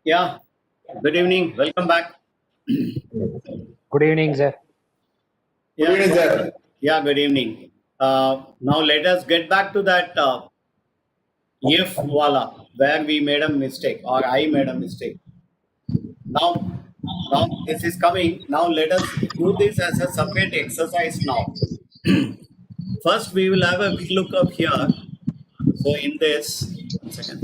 Yeah, good evening. Welcome back. Good evening, sir. Yeah, Good evening, sir. yeah, good evening. Now let us get back to that if wala where we made a mistake or I made a mistake. Now, now this is coming. Now let us do this as a separate exercise now. First, we will have a VLOOKUP here. So in this, one second.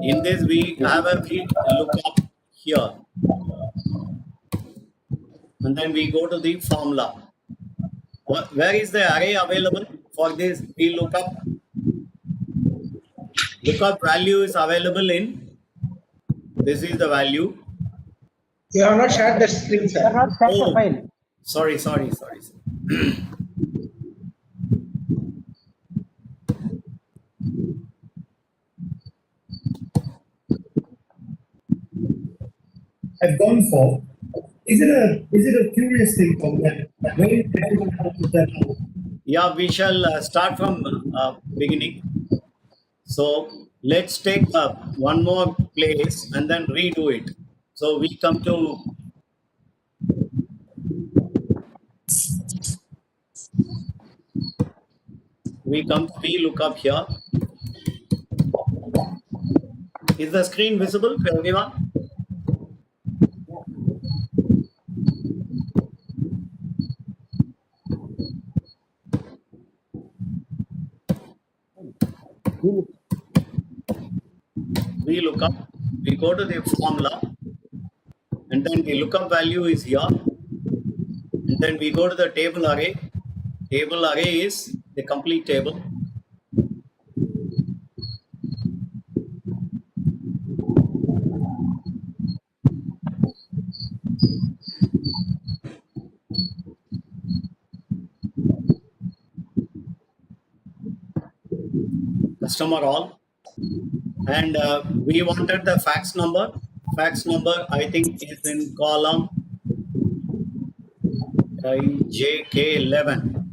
In this, we have a VLOOKUP here, and then we go to the formula. Where is the array available for this VLOOKUP? Lookup value is available in, this is the value. You have not shared the screen, You are sir. not shared the Oh, file. sorry. I've gone for. Is it a curious thing from that? Very difficult to put that out. Yeah, we shall start from beginning. So let's take one more place and then redo it. So we come to VLOOKUP here. Is the screen visible to everyone? VLOOKUP. We go to the formula, and then the lookup value is here. And then we go to the table array. Table array is the complete table. Customer all. And we wanted the fax number. Fax number, I think, is in column JK11.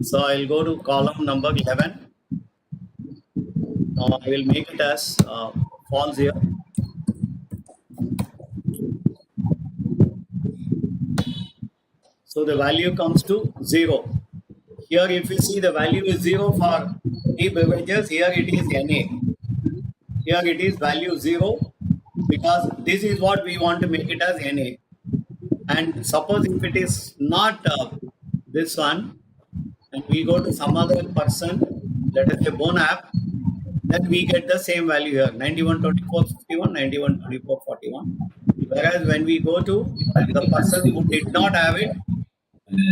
So I'll go to column number 11. Now I will make it as false here. So the value comes to 0. Here, if you see, the value is 0 for the beverages. Here it is NA. Here it is value 0, because this is what we want to make it as NA. And suppose if it is not this one, and we go to some other person, let us say Bon app, then we get the same value here, 912451, 912441. Whereas when we go to the person who did not have it,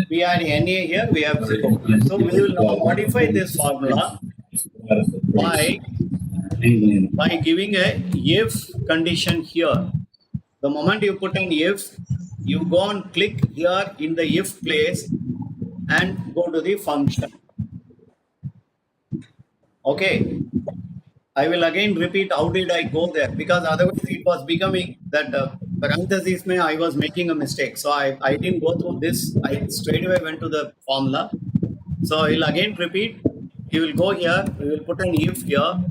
we are NA here, we have 0. So we will now modify this formula by giving a if condition here. The moment you put an if, you go and click here in the if place and go to the function. Okay. I will again repeat how did I go there, because otherwise it was becoming that parentheses mein I was making a mistake. So I didn't go through this. I straight away went to the formula. So I will again repeat. You will go here. We will put an if here.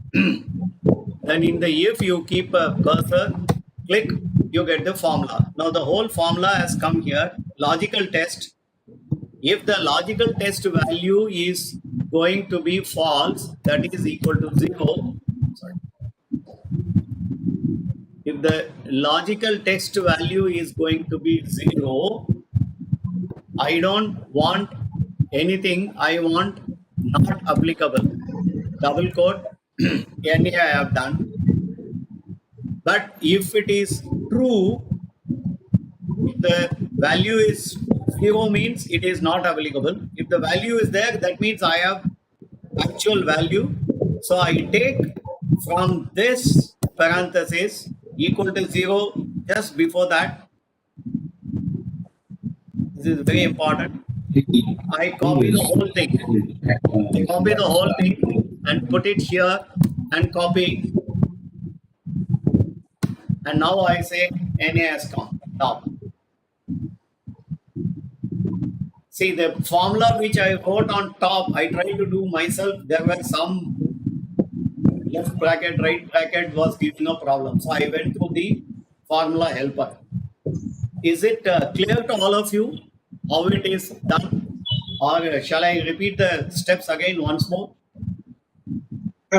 Then in the if you keep a cursor, click, you get the formula. Now the whole formula has come here. Logical test. If the logical test value is going to be false, that is equal to 0. Sorry. If the logical test value is going to be 0, I don't want anything. I want not applicable. Double quote. NA I have done. But if it is true, if the value is 0 means it is not applicable. If the value is there, that means I have actual value. So I take from this parenthesis equal to 0 just before that. This is very important. I copy the whole thing. I copy the whole thing and put it here and copy. And now I say NA has come. Now, see the formula which I wrote on top, I tried to do myself. There were some left bracket, right bracket was giving a problem. So I went to the formula helper. Is it clear to all of you how it is done? Or shall I repeat the steps again once more?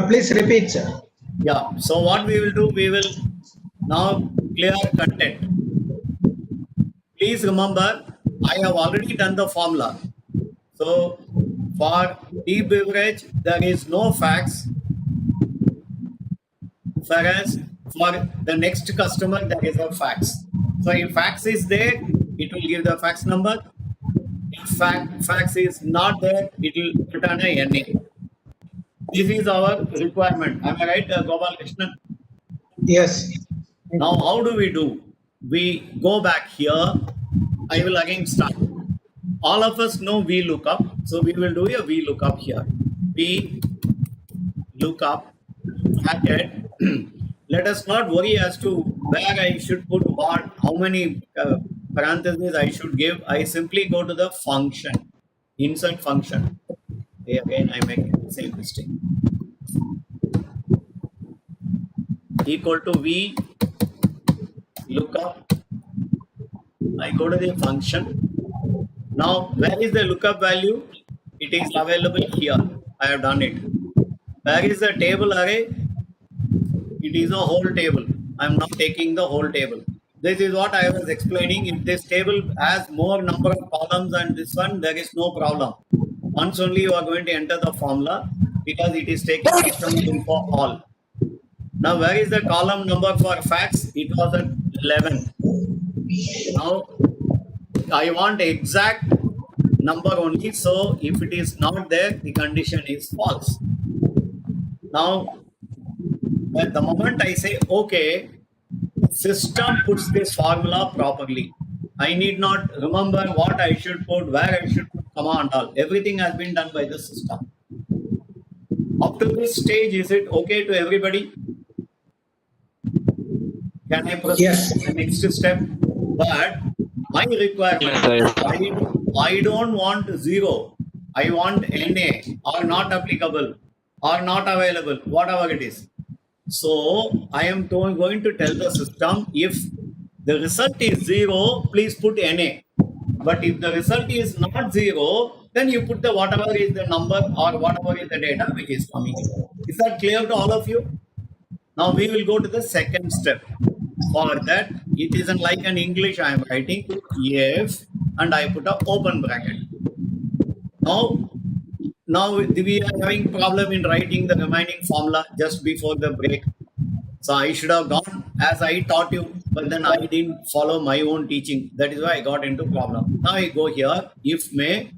Please repeat, sir. Yeah. So what we will do, we will now clear content. Please remember, I have already done the formula. So for tea beverage, there is no fax. Whereas for the next customer, there is a fax. So if fax is there, it will give the fax number. If fax is not there, it will return a NA. This is our requirement. Am I right, Gopal Krishnan? Yes. Now, how do? We go back here. I will again start. All of us know VLOOKUP. So we will do a VLOOKUP here. VLOOKUP bracket. Let us not worry as to where I should put what, how many parentheses I should give. I simply go to the function, insert function. Again, I make the same mistake. Equal to V lookup. I go to the function. Now, where is the lookup value? It is available here. I have done it. Where is the table array? It is a whole table. I am not taking the whole table. This is what I was explaining. If this table has more number of columns than this one, there is no problem. Once only you are going to enter the formula because it is taking customer info all. Now, where is the column number for fax? It was at 11. Now, I want exact number only. So, if it is not there, the condition is false. Now, at the moment I say OK, system puts this formula properly. I need not remember what I should put, where I should put, comma and all. Everything has been done by the system. Up to this stage, is it okay to everybody? Can I proceed to the next step? But my requirement, I don't want 0. I want NA or not applicable or not available, whatever it is. So I am going to tell the system, if the result is 0, please put NA. But if the result is not 0, then you put the whatever is the number or whatever is the data which is coming in. Is that clear to all of you? Now we will go to the second step. For that, it isn't like an English I am writing, if, and I put a open bracket. Now we are having problem in writing the remaining formula just before the break. So I should have gone as I taught you, but then I didn't follow my own teaching. That is why I got into problem. Now I go here, if may,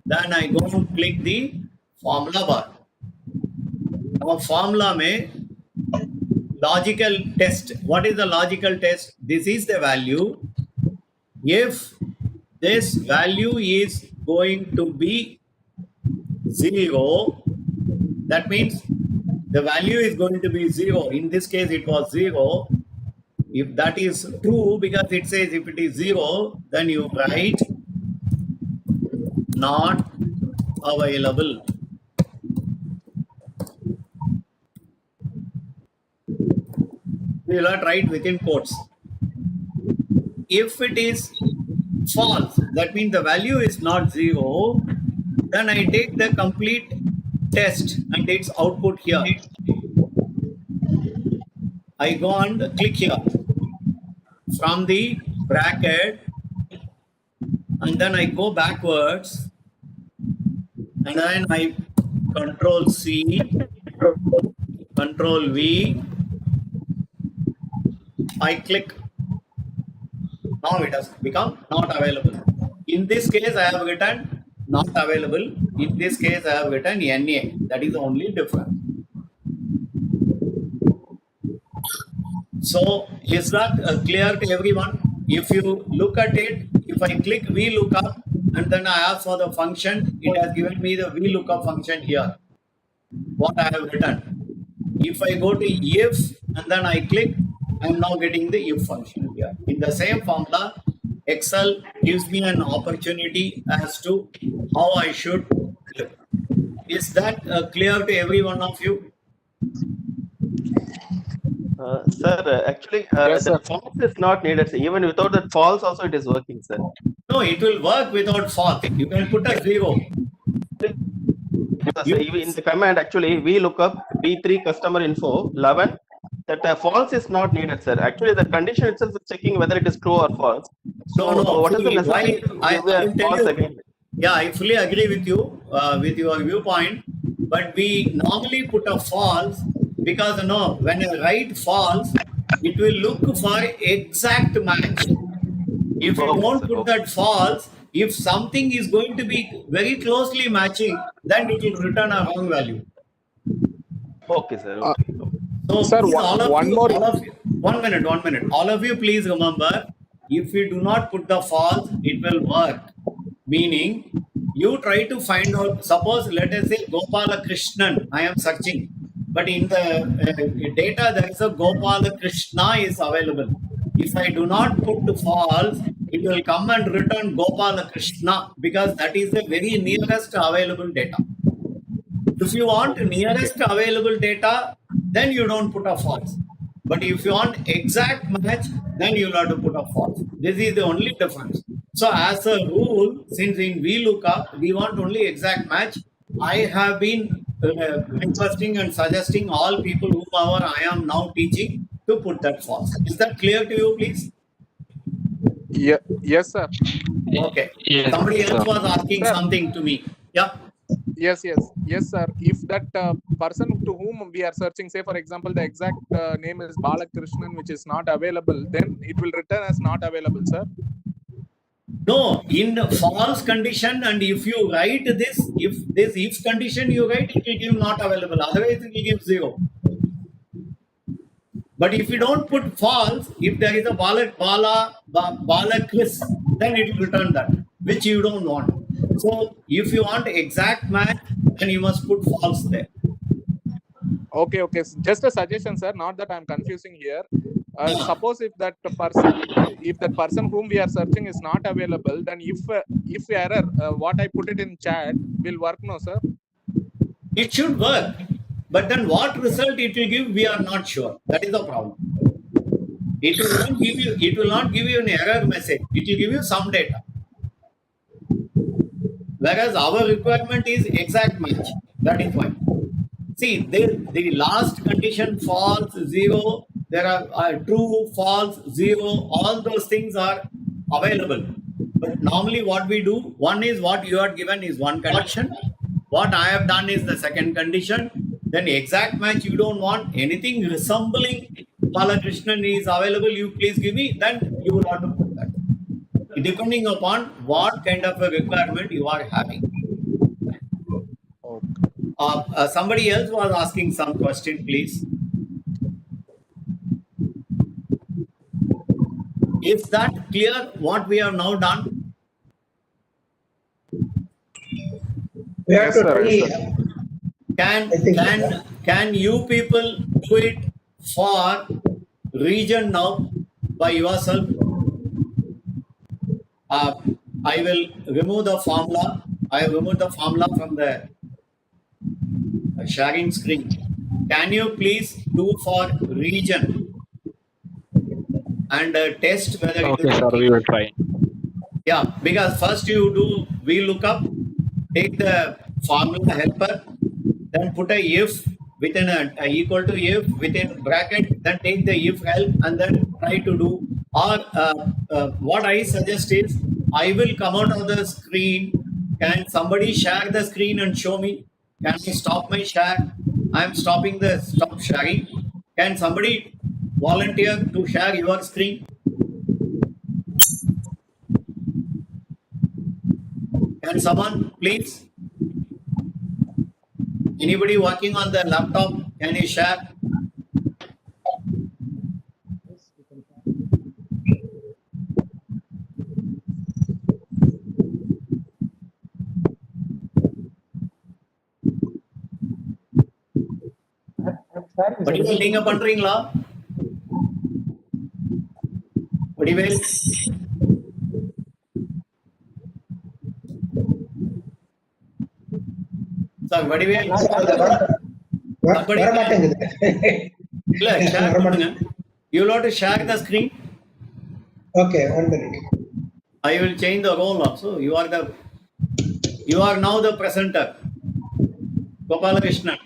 then I go and click the formula bar. Now formula may logical test. What is the logical test? This is the value. If this value is going to be 0, that means the value is going to be 0. In this case, it was 0. If that is true, because it says if it is 0, then you write not available. We will not write within quotes. If it is false, that means the value is not 0, then I take the complete test and its output here. I go and click here from the bracket, and then I go backwards, and then I Control C, Control V, I click. Now it has become not available. In this case, I have written not available. In this case, I have written NA. That is the only difference. So, is that clear to everyone? If you look at it, if I click VLOOKUP and then I ask for the function, it has given me the VLOOKUP function here. What I have written. If I go to if and then I click, I am now getting the if function here. In the same formula, Excel gives me an opportunity as to how I should click. Is that clear to every one of you? Sir, actually, Yes, the sir. false is not needed. Sir. Even without that false, also it is working, sir. No, it will work without false. You can put a 0. So even in the command, actually, we look up B3 customer info 11. That false is not needed, sir. Actually, the condition itself is checking whether it is true or false. So, No, what is the fully. Why? necessity to give I a will tell false you. again? Yeah, I fully agree with you, with your viewpoint. But we normally put a false because when I write false, it will look for exact match. If you Okay, don't sir. put Okay. that false, if something is going to be very closely matching, then it will return a wrong value. Okay, sir. Okay. So Sir, please, one more. 1 minute. All of you, please remember, if you do not put the false, it will work. Meaning, you try to find out, suppose, let us say Gopala Krishnan, I am searching. But in the data, there is a Gopala Krishna is available. If I do not put false, it will come and return Gopala Krishna because that is the very nearest available data. If you want nearest available data, then you don't put a false. But if you want exact match, then you'll have to put a false. This is the only difference. So as a rule, since in VLOOKUP, we want only exact match, I have been requesting and suggesting all people whomever I am now teaching to put that false. Is that clear to you, please? Yes, sir. Okay. Yes, Somebody else sir. was asking Sir. something to me. Yeah. Yes, sir. If that person to whom we are searching, say for example, the exact name is Balakrishnan, which is not available, then it will return as not available, sir. No, in false condition, and if you write this, if condition you write, it will give not available. Otherwise, it will give 0. But if you don't put false, if there is a Bala Chris, then it will return that, which you don't want. So if you want exact match, then you must put false there. Okay. Just a suggestion, sir. Not that I'm confusing here. Suppose if that person whom we are searching is not available, then if error, what I put it in chat will work, no, sir? It should work, but then what result it will give, we are not sure. That is the problem. It will not give you an error message. It will give you some data. Whereas our requirement is exact match. That is why. See, the last condition false, 0. There are true, false, 0. All those things are available. But normally what we do, one is what you are given is one condition. What I have done is the second condition. Then exact match, you don't want anything resembling Balakrishnan is available, you please give me, then you will have to put that. Depending upon what kind of a requirement you are having. Somebody else was asking some question, please. Is that clear what we have now done? We have Yes, to sir. try. Can you people do it for region now by yourself? I will remove the formula. I have removed the formula from the sharing screen. Can you please do for region and test whether it Okay, is sir. working? We will try. Yeah, because first you do VLOOKUP, take the formula helper, then put a if within a equal to if within bracket, then take the if help and then try to do. Or what I suggest is, I will come out of the screen. Can somebody share the screen and show me? Can I stop my share? I am stopping the stop sharing. Can somebody volunteer to share your screen? Can someone please? Anybody working on the laptop, can you share? Vadivel நீங்க பண்றீங்களா? Vadivel sir Vadivel வர மாட்டேங்குது. Share you'll have to share the screen. Okay, 1 minute. I will change the role also. You are now the presenter, Gopalakrishnan.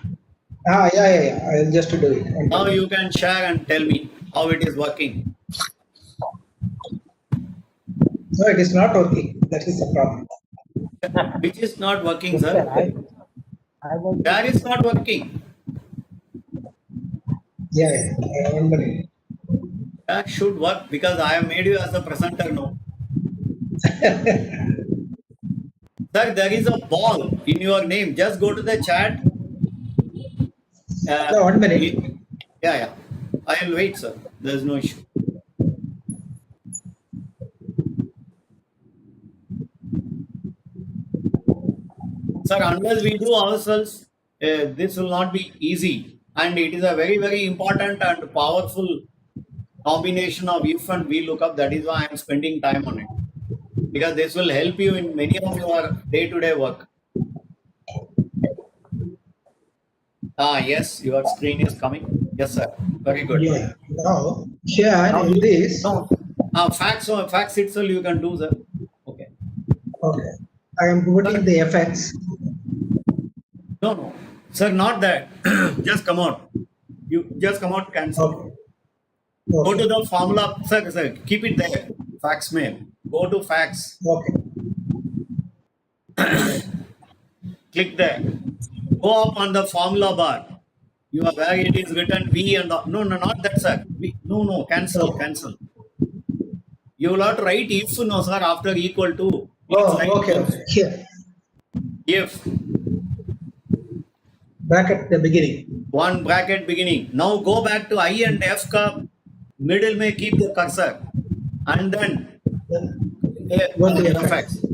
Yeah. I'll just do it. Now you can share and tell me how it is working. No, it is not working. That is the problem. Which is not working, sir? That is not working. Yeah. 1 minute. That should work because I have made you as a presenter now. Sir, there is a ball in your name. Just go to the chat. No, 1 minute. Yeah. I will wait, sir. There is no issue. Sir, unless we do ourselves, this will not be easy. And it is a very, very important and powerful combination of if and we lookup. That is why I am spending time on it. Because this will help you in many of your day-to-day work. Yes, your screen is coming. Yes, sir. Very good. Yeah. Now, here in this. No. Facts itself you can do, sir. Okay. Okay. I am putting the effects. No. Sir, not that. Just come out. You just come out, cancel. Okay. Go to the formula. Sir, keep it there. Facts mail. Go to facts. Okay. Click there. Go up on the formula bar. You are where it is written V and the, no, not that, sir. No, cancel. You will have to write if, no, sir, after equal to. Okay. Here. If. Bracket the beginning. One bracket beginning. Now go back to I and F ka middle may keep the cursor. And then effects.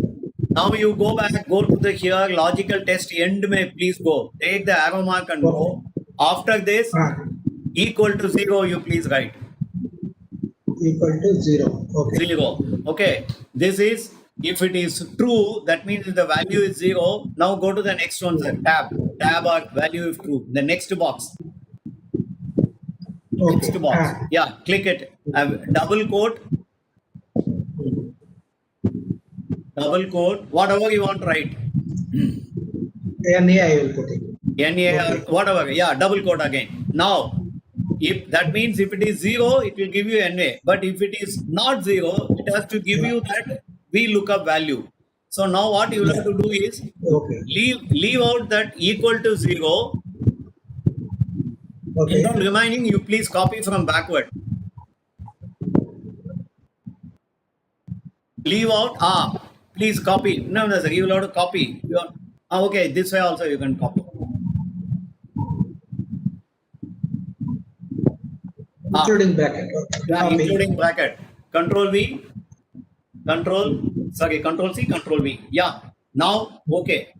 Now you go back, go to the here, logical test end may please go. Take the arrow mark and go. After this, equal to 0, you please write. Equal to 0. Okay. 0. Okay. This is, if it is true, that means if the value is 0. Now go to the next one, sir. Tab or value if true. The next box. Okay. Next box. Yeah, click it. Double quote. Whatever you want to write. NA I will put it. NA or whatever. Yeah, double quote again. Now, if that means if it is 0, it will give you NA. But if it is not 0, it has to give you that VLOOKUP value. So now what you will have to do is leave out that equal to 0. Okay. And reminding you, please copy from backward. Leave out, please copy. No, sir, you will have to copy. Okay, this way also you can copy. Including bracket. Yeah, including bracket. Control V. Control C, Control V. Yeah. Now, okay.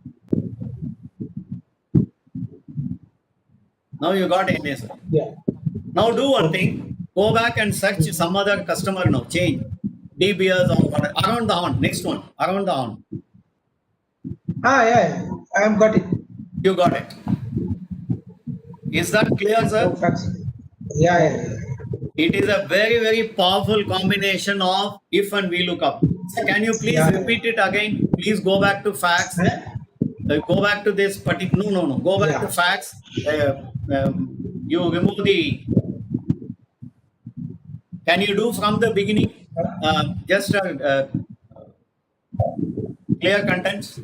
Now you got NA, sir. Yeah. Now do one thing. Go back and search some other customer now. Change. DBS or whatever. Around the horn. Next one. Around the horn. Yeah. I have got it. You got it. Is that clear, sir? Yeah. It is a very, very powerful combination of if and VLOOKUP. So can you please repeat it again? Please go back to facts. Go back to this particular. No. Go back to facts. You remove the. Can you do from the beginning? Just clear contents.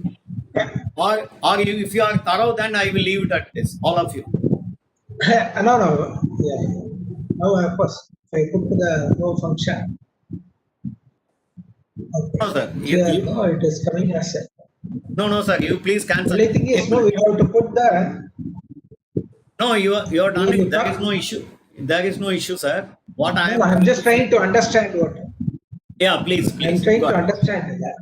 Or if you are thorough, then I will leave it at this. All of you. No. Yeah. Now, of course, if I put the no function. Okay. No, sir. No, it is coming as a. No, sir. You please cancel. The only thing is, no, we have to put the. No, you are done it. There is no issue. There is no issue, sir. What I am. I'm just trying to understand what. Yeah, please. I'm trying to understand that.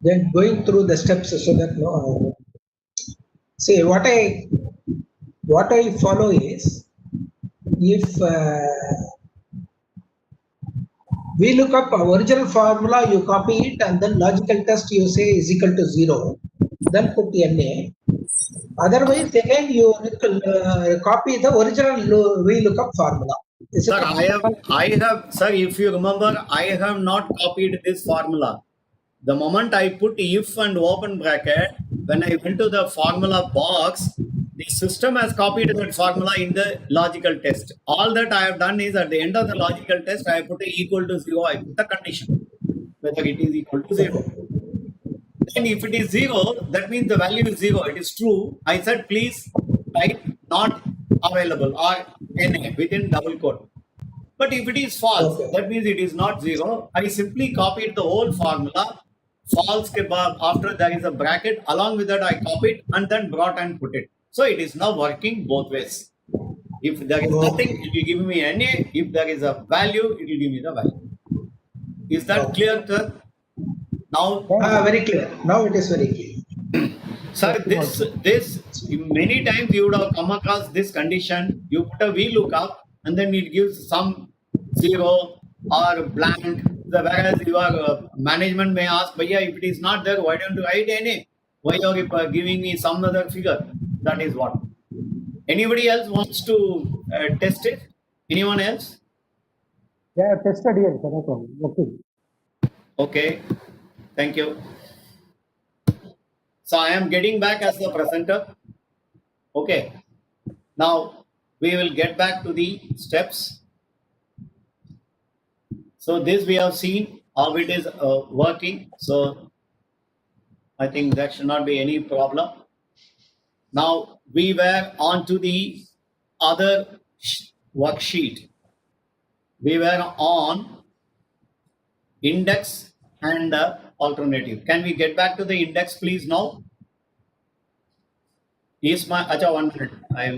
Then going through the steps so that no. See, what I follow is, if we look up original formula, you copy it, and then logical test you say is equal to 0, then put NA. Otherwise, again, you copy the original VLOOKUP formula. Is it Sir, sir, if you remember, I have not copied this formula. The moment I put if and open bracket, when I went to the formula box, the system has copied that formula in the logical test. All that I have done is at the end of the logical test, I put a equal to 0, I put the condition, whether it is equal to 0. Then if it is 0, that means the value is 0. It is true. I said, please type not available or NA within double quote. But if it is false, Okay. that means it is not 0. I simply copied the whole formula. False ke baad, after there is a bracket. Along with that, I copied and then brought and put it. So it is now working both ways. If there is nothing, it will give me NA. If there is a value, it will give me the value. Is that clear, sir? Now, very clear. Now it is very clear. sir, this many times you would have come across this condition. You put a VLOOKUP and then it gives some 0 or blank. Whereas your management may ask, Bhaiya, if it is not there, why don't you write NA? Why are you giving me some other figure? That is what. Anybody else wants to test it? Anyone else? Yeah, tested here, sir. No problem. Okay. Okay. Thank you. So I am getting back as the presenter. Okay. Now we will get back to the steps. So this we have seen how it is working. So I think that should not be any problem. Now we were on to the other worksheet. We were on index and alternative. Can we get back to the index, please, now? Is my acha 1 minute?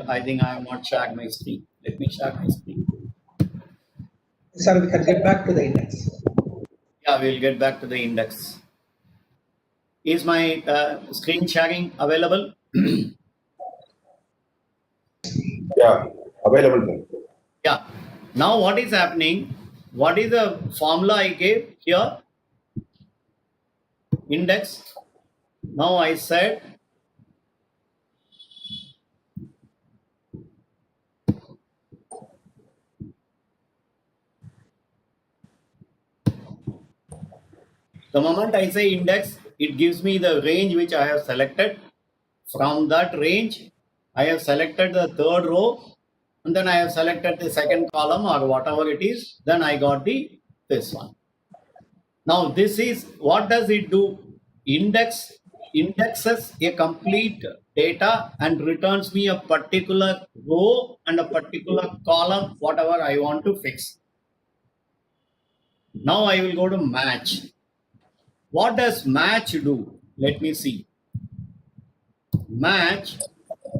I think I have not shared my screen. Let me share my screen. Sir, we can get back to the index. Yeah, we'll get back to the index. Is my screen sharing available? Yeah, available. Sir. Yeah. Now what is happening? What is the formula I gave here? Index. Now I said the moment I say index, it gives me the range which I have selected. From that range, I have selected the third row and then I have selected the second column or whatever it is. Then I got this one. Now this is, what does it do? Indexes a complete data and returns me a particular row and a particular column, whatever I want to fix. Now I will go to match. What does match do? Let me see. Match,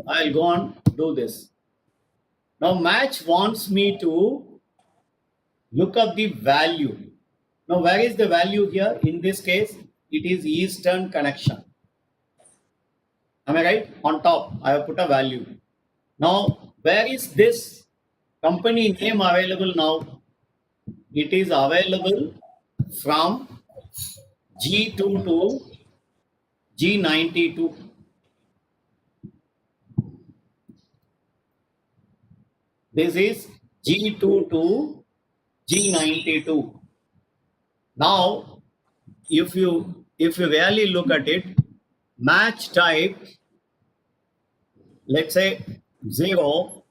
I'll go on do this. Now match wants me to look up the value. Now where is the value here? In this case, it is Eastern connection. Am I right? On top, I have put a value. Now, where is this company name available now? It is available from G2 to G92. This is G2 to G92. Now, if you really look at it, match type, let's say 0,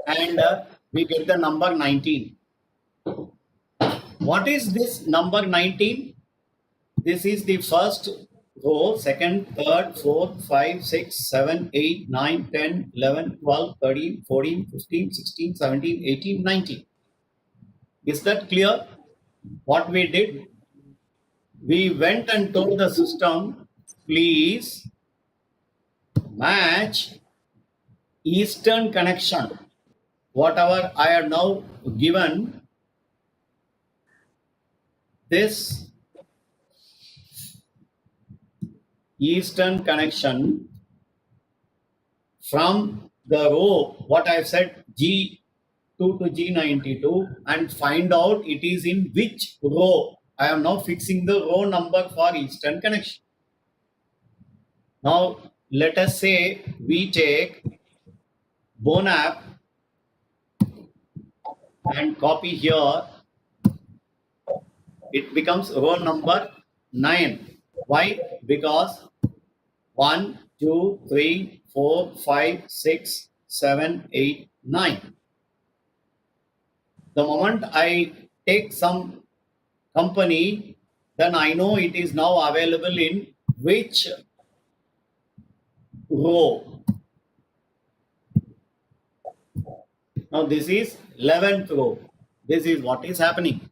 and we get the number 19. What is this number 19? This is the first row, second, third, fourth, 5, 6, 7, 8, 9, 10, 11, 12, 13, 14, 15, 16, 17, 18, 19. Is that clear? What we did? We went and told the system, please match Eastern connection. Whatever I have now given, this Eastern connection from the row, what I have said, G2 to G92, and find out it is in which row. I am now fixing the row number for Eastern connection. Now let us say we take Bonap and copy here. It becomes row number 9. Why? Because 1, 2, 3, 4, 5, 6, 7, 8, 9. The moment I take some company, then I know it is now available in which row. Now this is 11th row. This is what is happening.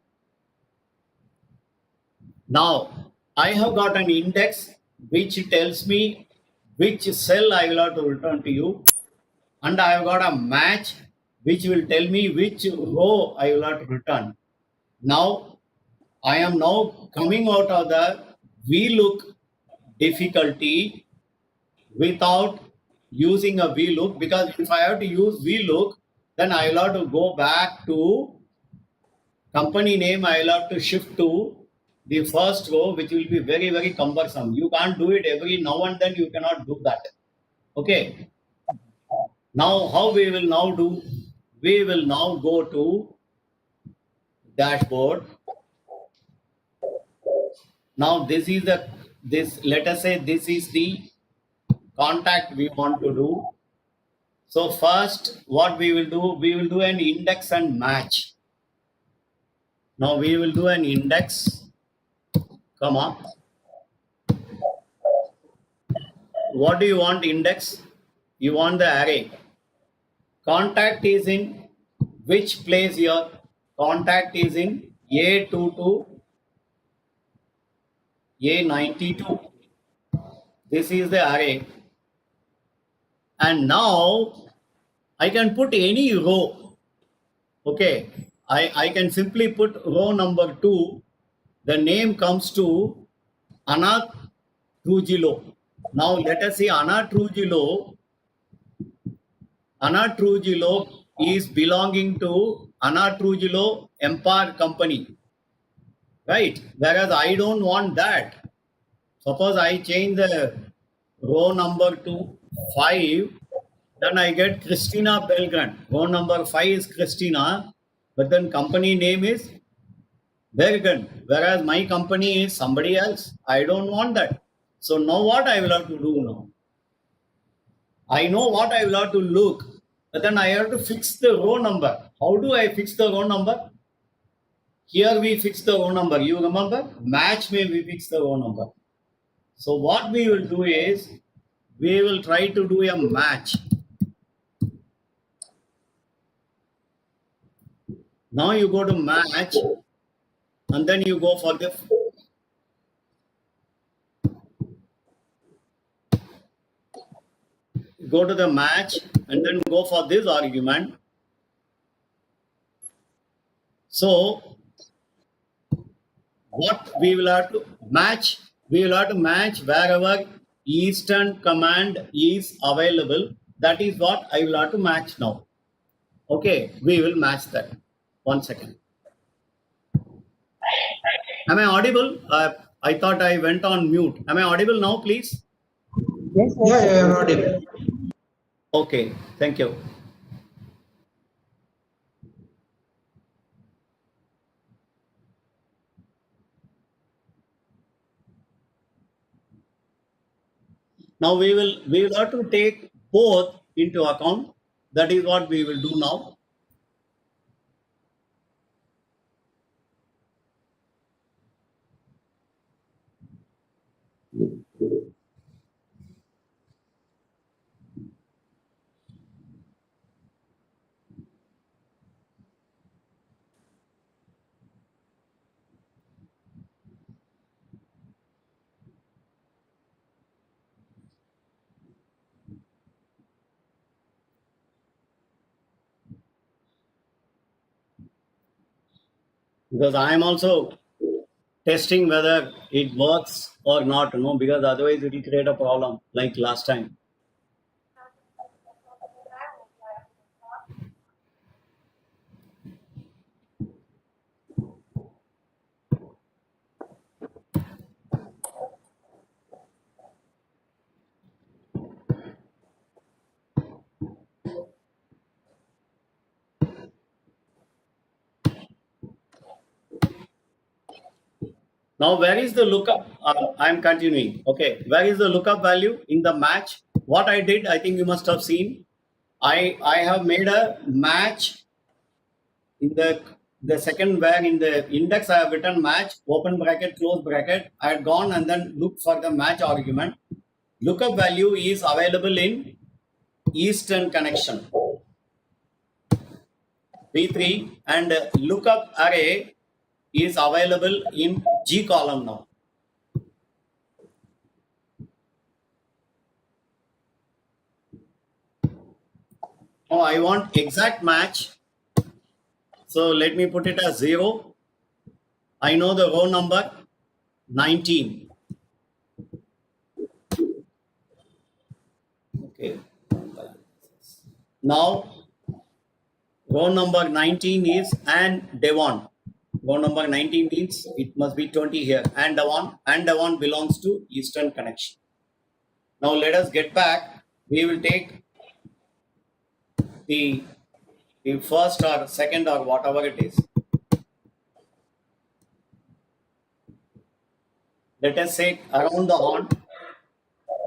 Now I have got an index which tells me which cell I will have to return to you, and I have got a match which will tell me which row I will have to return. Now I am now coming out of the VLOOK difficulty without using a VLOOK, because if I have to use VLOOK, then I will have to go back to company name. I will have to shift to the first row, which will be very, very cumbersome. You can't do it every now and then. You cannot do that. Okay. Now, how we will now do? We will now go to dashboard. Now, this is let us say this is the contact we want to do. So first, what we will do? We will do an index and match. Now we will do an index, comma. What do you want index? You want the array. Contact is in which place here? Contact is in A22, A92. This is the array. And now I can put any row. Okay. I can simply put row number 2. The name comes to Anna Trujillo. Now let us see Anna Trujillo. Anna Trujillo is belonging to Anna Trujillo Empire Company. Right? Whereas I don't want that. Suppose I change the row number to 5, then I get Christina Belgrand. Row number 5 is Christina, but then company name is Bergen, whereas my company is somebody else. I don't want that. So now what I will have to do now? I know what I will have to look, but then I have to fix the row number. How do I fix the row number? Here we fix the row number. You remember? Match may we fix the row number. So what we will do is, we will try to do a match. Now you go to match, and then you go for the match, and then go for this argument. So what we will have to match? We will have to match wherever Eastern command is available. That is what I will have to match now. Okay, we will match that. 1 second. Am I audible? I thought I went on mute. Am I audible now, please? Yes, Yeah, you are audible. Okay, thank you. Now we will have to take both into account. That is what we will do now. Because I am also testing whether it works or not, because otherwise it will create a problem like last time. Now, where is the lookup? I'm continuing. Okay, where is the lookup value in the match? What I did, I think you must have seen. I have made a match in the second where in the index I have written match, open bracket, close bracket. I had gone and then looked for the match argument. Lookup value is available in Eastern connection P3, and lookup array is available in G column now. Oh, I want exact match. So let me put it as 0. I know the row number 19. Okay. Now, row number 19 is and Devon. Row number 19 means it must be 20 here. And Devon belongs to Eastern connection. Now let us get back. We will take the first or second or whatever it is. Let us say around the horn.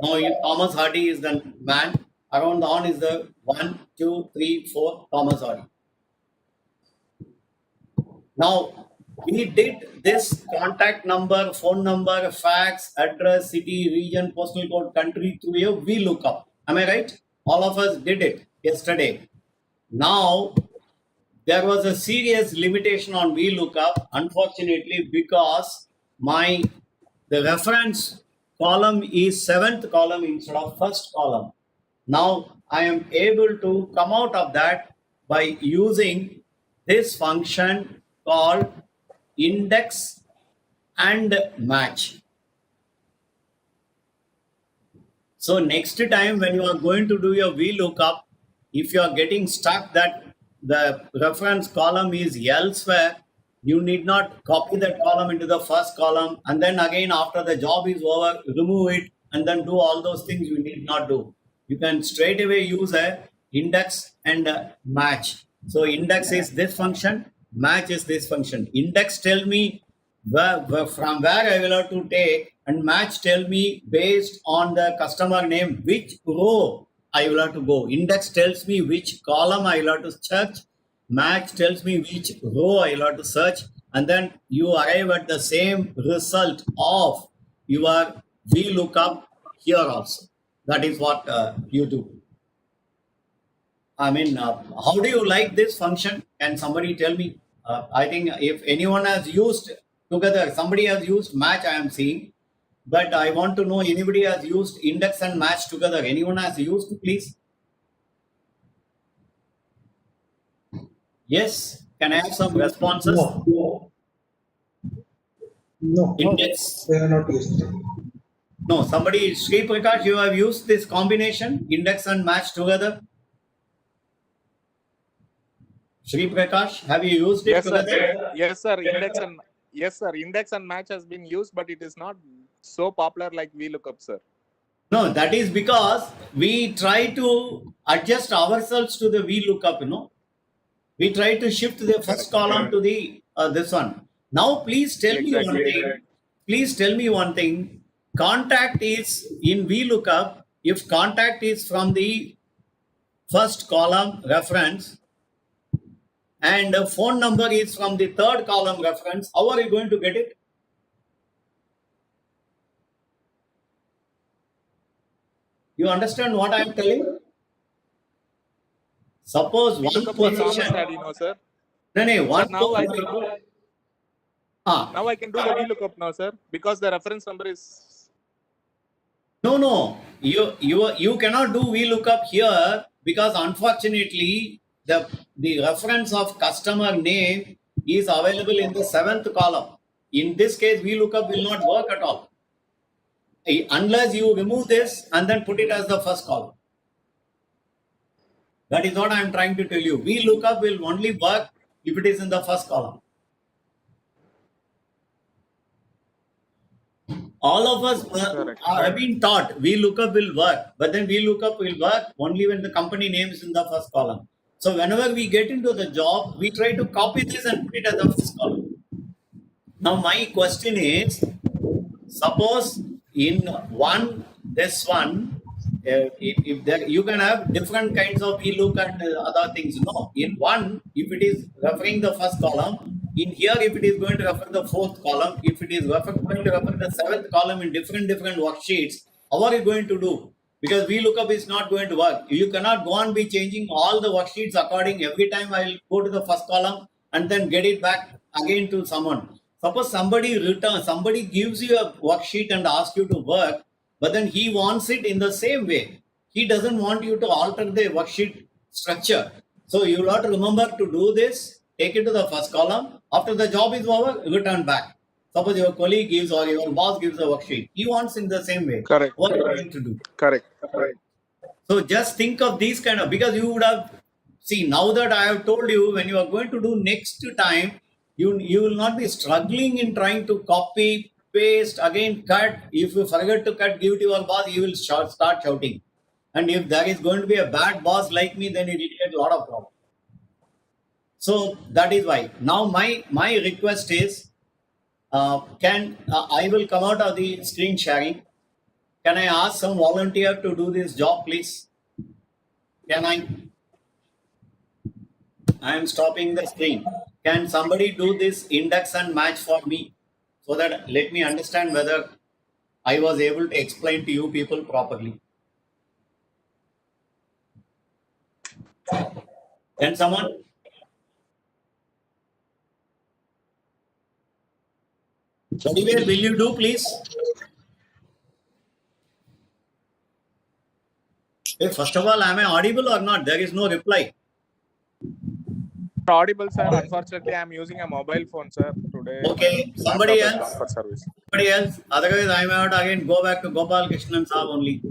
Now Thomas Hardy is the man. Around the horn is the 1, 2, 3, 4 Thomas Hardy. Now we did this contact number, phone number, fax, address, city, region, postal code, country through a VLOOKUP. Am I right? All of us did it yesterday. Now there was a serious limitation on VLOOKUP, unfortunately, because the reference column is 7th column instead of 1st column. Now I am able to come out of that by using this function called index and match. So next time when you are going to do your VLOOKUP, if you are getting stuck that the reference column is elsewhere, you need not copy that column into the first column and then again after the job is over, remove it and then do all those things you need not do. You can straight away use a index and a match. So index is this function, match is this function. Index tell me from where I will have to take, and match tell me based on the customer name which row I will have to go. Index tells me which column I will have to search. Match tells me which row I will have to search. And then you arrive at the same result of your VLOOKUP here also. That is what you do. I mean, how do you like this function? Can somebody tell me? I think if anyone has used together, somebody has used match, I am seeing. But I want to know anybody has used index and match together. Anyone has used, please? Yes. Can I have some responses? No, Index. we are not used. No, somebody, Sri Prakash, you have used this combination, index and match together? Sri Prakash, have you used it together? Yes, sir. Index and match has been used, but it is not so popular like VLOOKUP, sir. No, that is because we try to adjust ourselves to the VLOOKUP, you know. We try to shift the first column to the this one. Now, please tell me one thing. Please tell me one thing. Contact is in VLOOKUP. If contact is from the first column reference and the phone number is from the third column reference, how are you going to get it? You understand what I am telling? Suppose one position. Sir. No, one. Sir, now I can do. Now I can do the VLOOKUP now, sir, because the reference number is. No. You cannot do VLOOKUP here because unfortunately the reference of customer name is available in the 7th column. In this case, VLOOKUP will not work at all unless you remove this and then put it as the first column. That is what I am trying to tell you. VLOOKUP will only work if it is in the first column. All of us have been taught VLOOKUP will work, but then VLOOKUP will work only when the company name is in the first column. So whenever we get into the job, we try to copy this and put it as the first column. Now my question is, suppose in this one, if there you can have different kinds of VLOOK and other things. No, in one, if it is referring the first column, in here if it is going to refer the fourth column, if it is going to refer the seventh column in different worksheets, how are you going to do? Because VLOOKUP is not going to work. You cannot go and be changing all the worksheets according every time I will go to the first column and then get it back again to someone. Suppose somebody gives you a worksheet and asks you to work, but then he wants it in the same way. He doesn't want you to alter the worksheet structure. So you will have to remember to do this, take it to the first column. After the job is over, return back. Suppose your colleague gives or your boss gives a worksheet. He wants in the same way. Correct. What are you going to do? Correct. So just think of these kind of, because you would have, see, now that I have told you, when you are going to do next time, you will not be struggling in trying to copy, paste, again cut. If you forget to cut, give it to your boss, he will start shouting. And if there is going to be a bad boss like me, then it will get a lot of problems. So that is why. Now my request is, I will come out of the screen sharing. Can I ask some volunteer to do this job, please? Can I? I am stopping the screen. Can somebody do this index and match for me, so that let me understand whether I was able to explain to you people properly? Can someone? Anyway, will you do, please? Hey, first of all, am I audible or not? There is no reply. Audible, sir. Unfortunately, I am using a mobile phone, sir, today. Okay, somebody else. For service. Somebody else. Otherwise, I may have to again go back to Gopal Krishnan Saab only.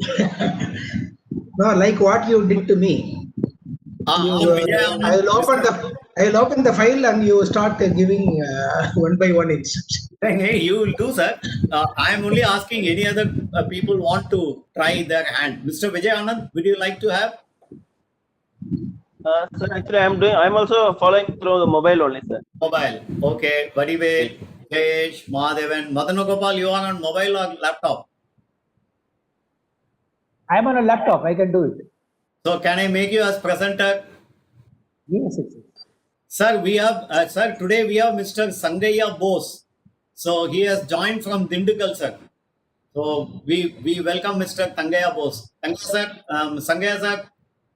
No, like what you did to me. I'll open the file and you start giving one by one instructions. Hey, you will do, sir. I am only asking any other people want to try their hand. Mr. Vijay Anand, would you like to have? Sir, actually, I'm also following through the mobile only, sir. Mobile. Okay. Vadivel, Jayesh, Mahadevan, Madanagopal, you are on mobile or laptop? I'm on a laptop. I can do it. So can I make you as presenter? Yes. Sir, today we have Mr. Sangaya Bose. So he has joined from Dindigul, sir. So we welcome Mr. Sangaya Bose. Thank you, sir. Sangaya, sir,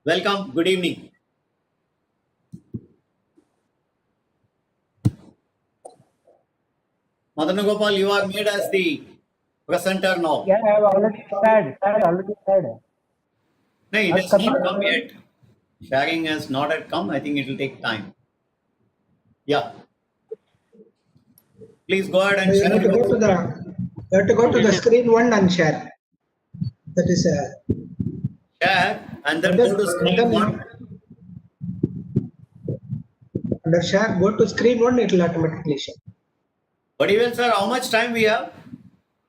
welcome. Good evening. Madanagopal, you are made as the presenter now. Yeah, I have already started. No, it has not come yet. Sharing has not yet come. I think it will take time. Yeah. Please go ahead and You share. have to go to the screen one and share. That is Share and then go to screen one. Under share, go to screen one, it will automatically share. But even, sir, how much time we have?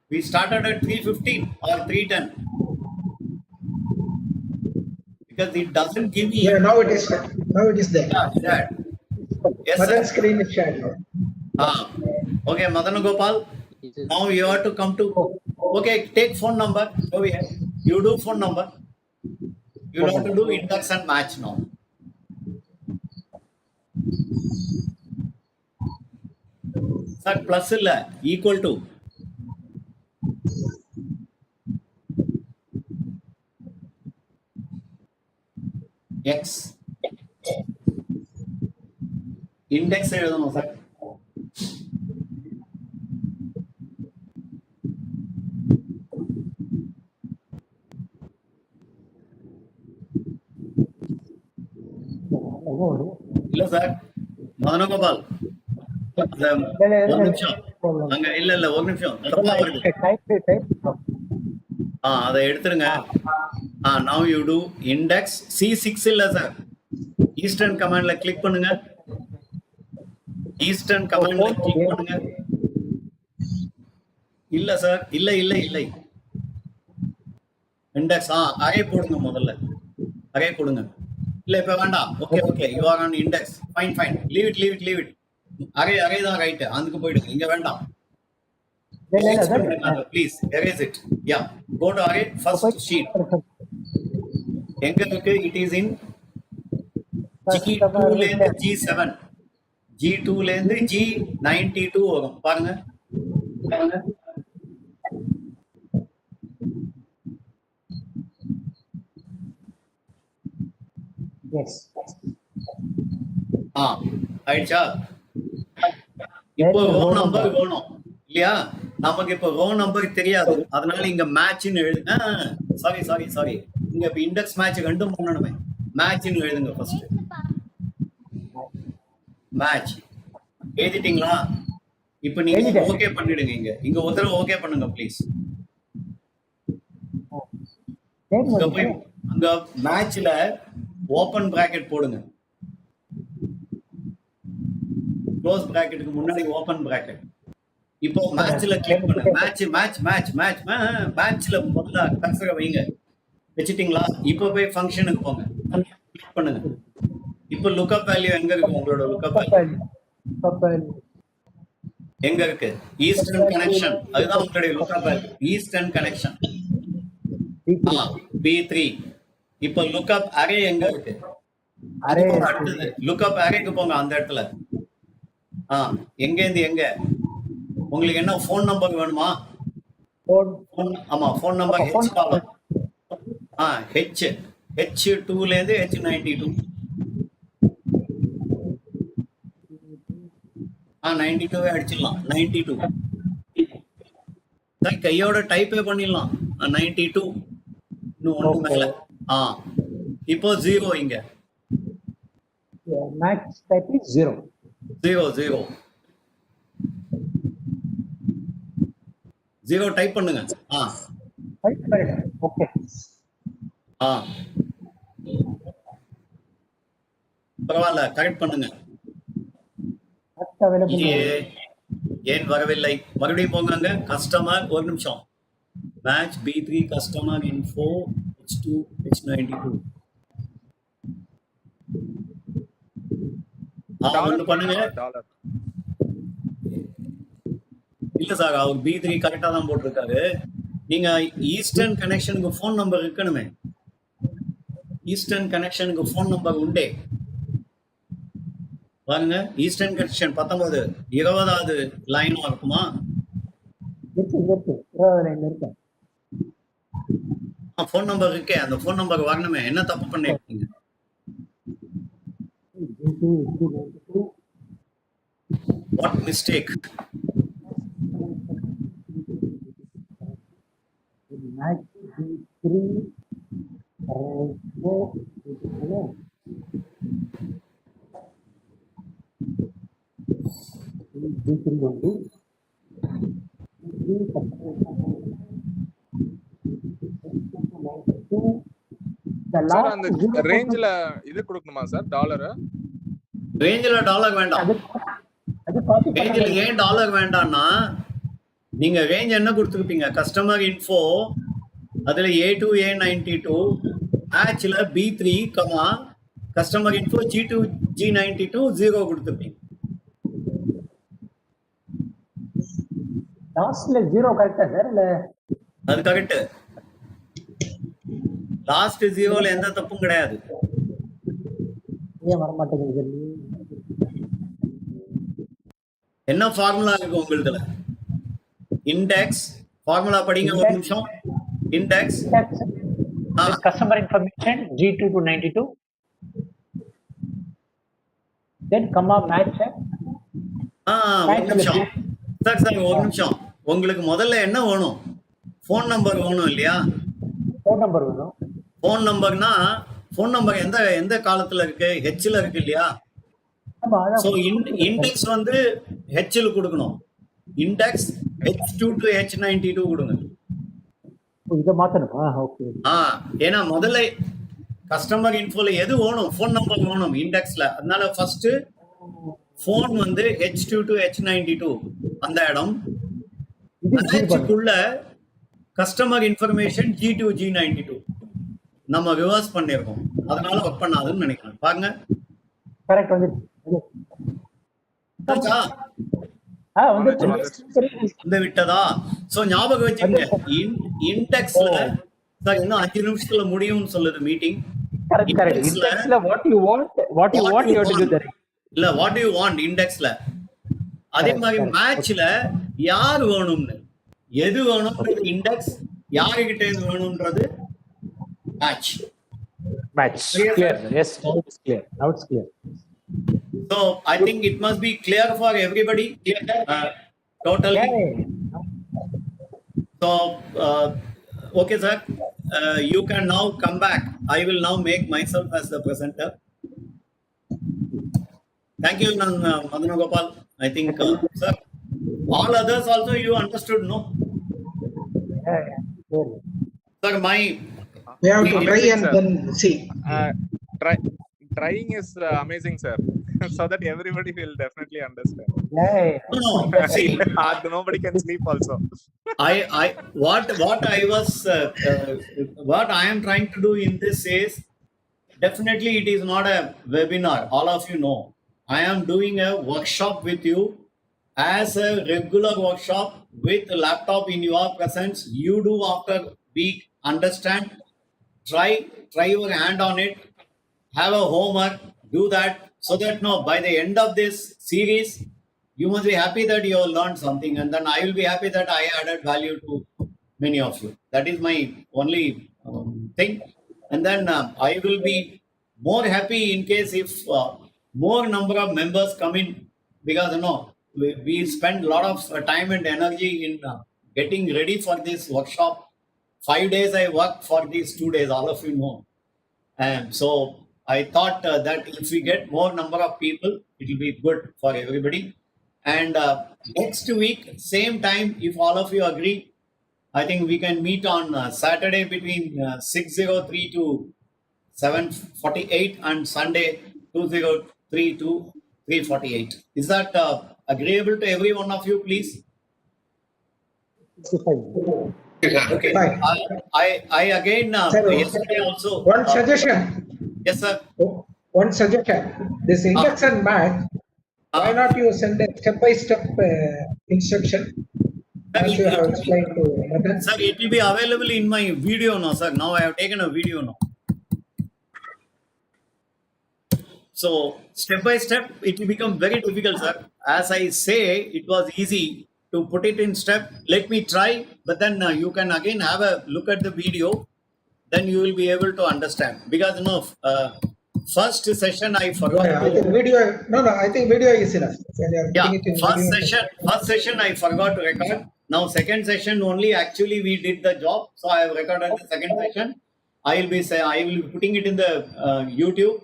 We started at 3:15 or 3:10. Because it doesn't give me. Yeah, now it is there. Yeah, shared. Yes, Madan sir. screen is shared now. Okay, Madanagopal. Now you have to come to. Okay, take phone number. Go ahead. You do phone number. You have to do index and match now. Sir, plus illa, equal to. X. Index எழுதணும் sir. இல்ல sir, Madanagopal, ஒரு நிமிஷம் அங்க இல்ல ஒரு நிமிஷம் அதை எடுத்துருங்க. now you do index C6 இல்ல சார், ஈஸ்டர்ன் கமாண்ட்ல கிளிக் பண்ணுங்க. ஈஸ்டர்ன் கமாண்ட்ல கிளிக் பண்ணுங்க. இல்ல சார், இல்லை இண்டெக்ஸ் அரே போடுங்க. முதல்ல அரே கொடுங்க. இல்ல இப்ப வேண்டாம். Okay you are on index. Fine leave it. Array தான் ரைட். அதுக்கு போயிடுங்க. இங்க வேண்டாம். Then Erase that பண்ணுங்க. Please erase it. Yeah. Go to array first sheet. எங்க இருக்கு? It is in G2 ல இருந்து G7. G2 ல இருந்து G92 வரும். பாருங்க. yes. ஆயிடுச்சா? இப்போ ரோ நம்பர் வேணும் இல்லையா? நமக்கு இப்போ ரோ நம்பர் தெரியாது, அதனால இங்க மேட்ச்னு எழுதுங்க. சாரி இங்க இப்ப இண்டெக்ஸ் மேட்ச் ரெண்டும் பண்ணணுமே. மேட்ச்னு எழுதுங்க ஃபர்ஸ்ட். மேட்ச் எழுதிட்டீங்களா? இப்போ நீங்க ஓகே பண்ணிடுங்க. இங்க ஒரு தடவை ஓகே பண்ணுங்க ப்ளீஸ். அங்க மேட்ச்ல ஓபன் பிராக்கெட் போடுங்க. க்ளோஸ் பிராக்கெட்டுக்கு முன்னாடி ஓபன் பிராக்கெட். இப்போ மேட்ச்ல கிளிக் பண்ணுங்க. மேட்ச்ல முதல்ல கர்சரை வைங்க. வச்சிட்டீங்களா? இப்போ போய் ஃபங்க்ஷனுக்கு போங்க. கிளிக் பண்ணுங்க. இப்போ லுக்அப் வேல்யூ எங்க இருக்கு? உங்களோட லுக்அப் வேல்யூ எங்க இருக்கு? Eastern connection. அதுதான் உங்களுடைய lookup value. Eastern connection B3. இப்போ லுக்அப் அரே எங்க இருக்கு? அடுத்தது லுக்அப் அரேக்கு போங்க. அந்த இடத்துல எங்க இருந்து எங்க? உங்களுக்கு என்ன போன் நம்பர் வேணுமா? ஆமா, போன் நம்பர் H காலம். H2 ல இருந்து H92. 92 அடிச்சிடலாம். 92 கையோட டைப்பே பண்ணிடலாம். 92 இன்னும் ஒன்று மேல. இப்போ 0 இங்க. Match type is 0. 0 டைப் பண்ணுங்க. Okay. பரவாயில்ல, கரெக்ட் பண்ணுங்க. ஏன் வரவில்லை? மறுபடியும் போங்க. கஸ்டமர், ஒரு நிமிஷம். Match B3 customer info H2 H92. ஒன்று பண்ணுங்க. இல்ல சார், அவர் B3 கரெக்டா தான் போட்டிருக்காரு. நீங்க ஈஸ்டர்ன் கனெக்ஷனுக்கு போன் நம்பர் இருக்கணுமே. ஈஸ்டர்ன் கனெக்ஷனுக்கு போன் நம்பர் உண்டே. பாருங்க, ஈஸ்டர்ன் கனெக்ஷன் 19 20வது லைனா இருக்குமா? போன் நம்பர் இருக்கே. அந்த போன் நம்பர் வரணுமே. என்ன தப்பு பண்ணிருக்கீங்க? What mistake? Match B3 only. Sir அந்த ரேஞ்ச்ல இது கொடுக்கணுமா சார்? டாலர் ரேஞ்ச்ல டாலர் வேண்டாம். ரேஞ்ச்ல ஏன் டாலர் வேண்டாம்னா, நீங்க ரேஞ்ச் என்ன கொடுத்துருப்பீங்க? கஸ்டமர் இன்ஃபோ அதுல A2 A92 மேட்ச்ல B3 customer info G2 G92 0 கொடுத்துருப்பீங்க. லாஸ்ட்ல 0 கரெக்ட்டா சார்? இல்ல அது கரெக்ட். லாஸ்ட் 0ல எந்த தப்பும் கிடையாது. ஏன் வர மாட்டேங்குது? என்ன ஃபார்முலா இருக்கு உங்களுதுல? இண்டெக்ஸ் ஃபார்முலா படிங்க. ஒரு நிமிஷம். Index customer information G2 to 92, then comma match. ஒரு நிமிஷம் சார், ஒரு நிமிஷம். உங்களுக்கு முதல்ல என்ன வேணும்? போன் நம்பர் வேணும் இல்லையா? போன் நம்பர் வேணும். போன் நம்பர்னா போன் நம்பர் எந்த காலத்துல இருக்கு? ஹெச்ல இருக்கு இல்லையா? சோ இண்டெக்ஸ் வந்து ஹெச்ல கொடுக்கணும். இண்டெக்ஸ் H2 to H92 கொடுங்க. இத மாத்தணுமா? ஓகே. ஏனா முதல்ல கஸ்டமர் இன்ஃபோல எது வேணும்? போன் நம்பர் வேணும் இண்டெக்ஸ்ல. அதனால ஃபர்ஸ்ட் போன் வந்து H2 to H92 அந்த இடம். மேட்ச்க்குள்ள கஸ்டமர் இன்ஃபர்மேஷன் G2 G92 நம்ம ரிவர்ஸ் பண்ணிருக்கோம். அதனால ஒர்க் பண்ணாதுன்னு நினைக்கிறேன். பாருங்க. கரெக்ட் வந்து வந்துச்சா? வந்துச்சு, வந்துச்சு. வந்து விட்டதா? சோ ஞாபகம் வச்சுங்க, இண்டெக்ஸ்ல சார் இன்னும் 5 நிமிஷத்துல முடியும்னு சொல்லுது meeting. Correct. Indexல what you want, you have to give the right. இல்ல வாட் யூ வாண்ட் இண்டெக்ஸ்ல. அதே மாதிரி மேட்ச்ல யார் வேணும்னு, எது வேணும்ன்றது இண்டெக்ஸ், யாருகிட்ட இருந்து வேணும்ன்றது match. Clear. Yes, now it's clear. So I think it must be clear for everybody. Totally. So okay sir, you can now come back. I will now make myself as the presenter. Thank you, Madana Gopal. I think sir, all others also you understood, no? Sir, my We have to try and then see. Trying is amazing, sir. So that everybody will definitely understand. no, see, Nobody can sleep also. what I was what I am trying to do in this is, definitely it is not a webinar, all of you know. I am doing a workshop with you as a regular workshop with a laptop in your presence. You do after week, understand, try your hand on it, have a homework, do that, so that no, by the end of this series, you must be happy that you have learned something, and then I will be happy that I added value to many of you. That is my only thing. And then I will be more happy in case if more number of members come in, because we spend a lot of time and energy in getting ready for this workshop. 5 days I work for these 2 days, all of you know. And so I thought that if we get more number of people, it will be good for everybody. And next week, same time, if all of you agree, I think we can meet on Saturday between 6:03 to 7:48 and Sunday 2:03 to 3:48. Is that agreeable to every one of you, please? Okay. Fine. I again Sir, yesterday also. One suggestion. Yes, sir. One suggestion. This index and match, why not you send a step-by-step instruction as you have explained to Madan? Sir, it will be available in my video now, sir. Now I have taken a video now. So step by step, it will become very difficult, sir. As I say, it was easy to put it in step. Let me try, but then you can again have a look at the video. Then you will be able to understand. Because first session I forgot. I think video. No. I think video is enough. When you are Yeah, putting it in first video, session I forgot to record. Now second session only actually we did the job. So I have recorded the second session. I will be putting it in the YouTube,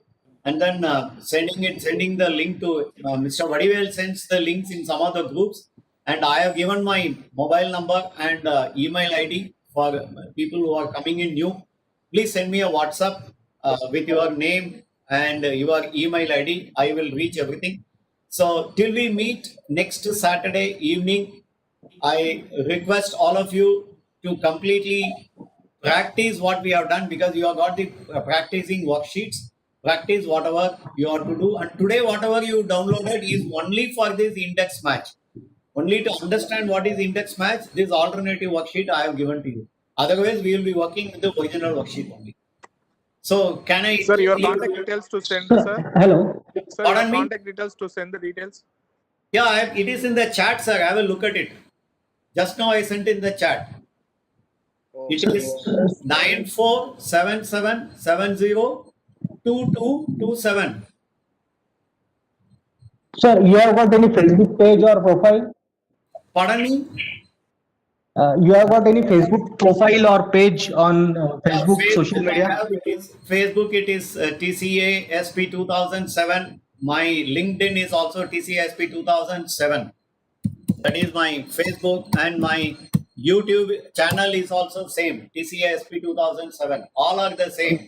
and then sending the link to Mr. Vadivel sends the links in some of the groups, and I have given my mobile number and email ID for people who are coming in new. Please send me a WhatsApp with your name and your email ID. I will reach everything. So till we meet next Saturday evening, I request all of you to completely practice what we have done, because you have got the practicing worksheets. Practice whatever you have to do, and today whatever you downloaded is only for this index match. Only to understand what is index match, this alternative worksheet I have given to you. Otherwise, we will be working with the original worksheet only. So can I? Sir, your contact details to send, sir. Hello. Sir, Pardon your me? contact details to send the details. Yeah, it is in the chat, sir. I will look at it. Just now I sent in the chat. It is 9477702227. Sir, you have got any Facebook page or profile? Pardon me? You have got any Facebook profile or page on Facebook, social media? Facebook, it is TCA-SP 2007. My LinkedIn is also TCA-SP 2007. That is my Facebook, and my YouTube channel is also same, TCA-SP 2007. All are the same.